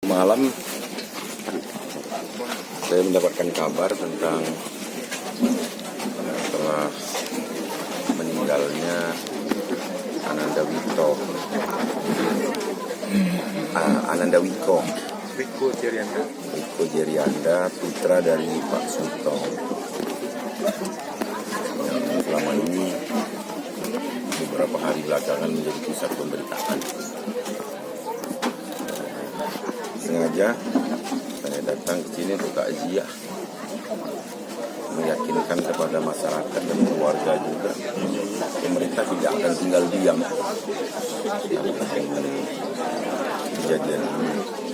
Malam saya mendapatkan kabar tentang telah meninggalnya Ananda Wiko Jerianda, putra dari Pak Sutong, yang selama ini beberapa hari belakangan menjadi pusat pemberitaan. Sengaja saya datang ke sini untuk takziah, meyakinkan kepada masyarakat dan keluarga juga, pemerintah tidak akan tinggal diam dengan kejadian ini.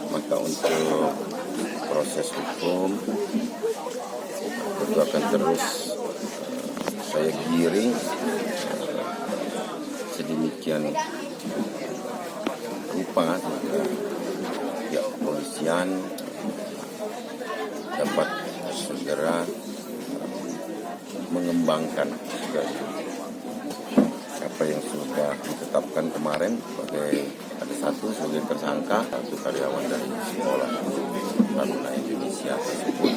Maka untuk proses hukum tentu akan terus saya giring sedemikian rupa sehingga pihak kepolisian dapat segera mengembangkan apa yang sudah ditetapkan kemarin sebagai ada satu sebagai tersangka, satu karyawan dari sekolah Taruna Indonesia tersebut.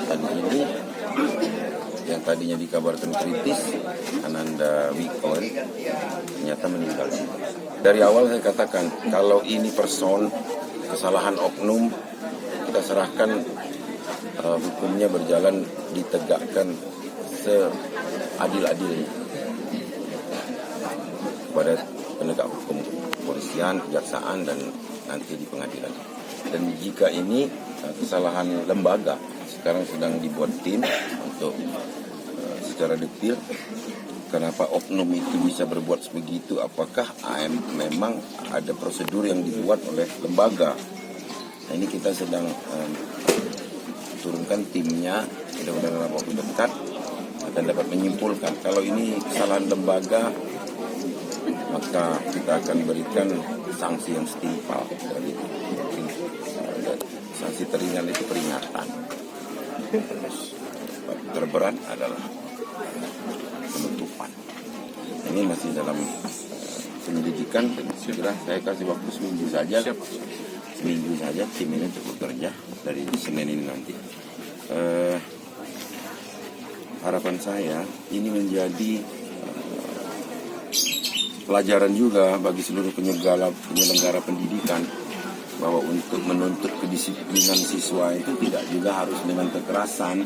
Dan ini yang tadinya dikabarkan kritis, Ananda Wiko ternyata meninggal. Dari awal saya katakan kalau ini person kesalahan oknum, kita serahkan hukumnya berjalan, ditegakkan seadil-adilnya kepada penegak hukum, kepolisian, kejaksaan, dan nanti di pengadilan. Dan jika ini kesalahan lembaga, sekarang sedang dibuat tim untuk secara detail kenapa oknum itu bisa berbuat sebegitu, apakah memang ada prosedur yang dibuat oleh lembaga. Nah, ini kita sedang turunkan timnya, mudah-mudahan dalam waktu dekat akan dapat menyimpulkan kalau ini kesalahan lembaga, maka kita akan berikan sanksi yang setimpal. Dari sanksi teringan itu peringatan, terus terberat adalah penutupan. Ini masih dalam penyelidikan, dan segera saya kasih waktu seminggu saja tim ini untuk bekerja dari Senin ini nanti. Harapan saya ini menjadi pelajaran juga bagi seluruh penyelenggara pendidikan, bahwa untuk menuntut kedisiplinan siswa itu tidak juga harus dengan kekerasan.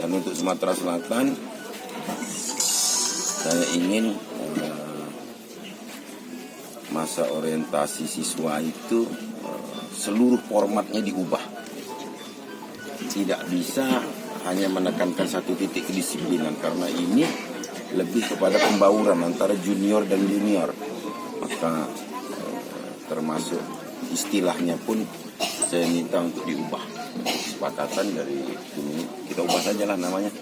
Dan untuk Sumatera Selatan, saya ingin masa orientasi siswa itu seluruh formatnya diubah. Tidak bisa hanya menekankan satu titik kedisiplinan, karena ini lebih kepada pembauran antara junior dan junior. Maka termasuk istilahnya pun saya minta untuk diubah. Kesepakatan dari ini kita ubah sajalah namanya.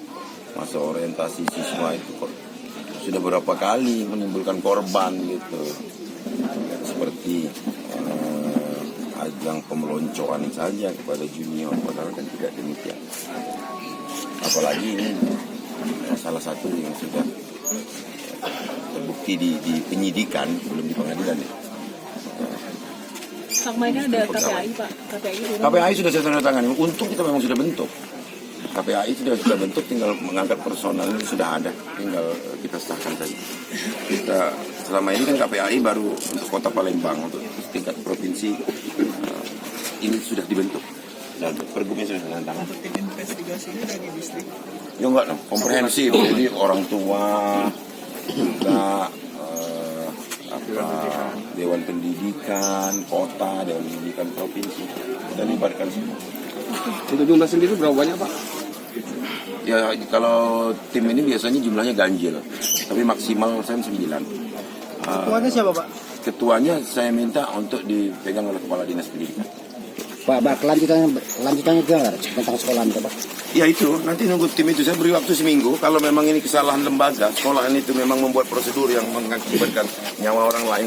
Masa orientasi siswa itu sudah berapa kali menimbulkan korban gitu, seperti ajang pemeloncoan saja kepada junior, padahal kan tidak demikian. Apalagi ini salah satu yang sudah terbukti di penyidikan, belum di pengadilan ya. Sama ini ada KPAI Pak, KPAI sudah saya tanda tangani. Untung kita memang sudah bentuk. KPAI sudah bentuk, tinggal mengangkat personal itu sudah ada, tinggal kita sahkan saja. Kita selama ini kan KPAI baru untuk Kota Palembang, untuk tingkat provinsi ini sudah dibentuk dan pergubnya sudah tanda tangan. Tim investigasinya dari distrik. Ya enggak, komprehensif. Jadi orang tua, juga Dewan Pendidikan Kota, Dewan Pendidikan Provinsi, dan libatkan semua. Untuk jumlah sendiri berapa banyak Pak? Ya kalau tim ini biasanya jumlahnya ganjil, tapi maksimal saya 9. Ketuanya siapa Pak? Ketuanya saya minta untuk dipegang oleh Kepala Dinas Pendidikan. Pak, kelanjutannya gimana tentang sekolah itu Pak? Ya itu, nanti nunggu tim itu. Saya beri waktu seminggu. Kalau memang ini kesalahan lembaga, sekolahan itu memang membuat prosedur yang mengakibatkan nyawa orang lain,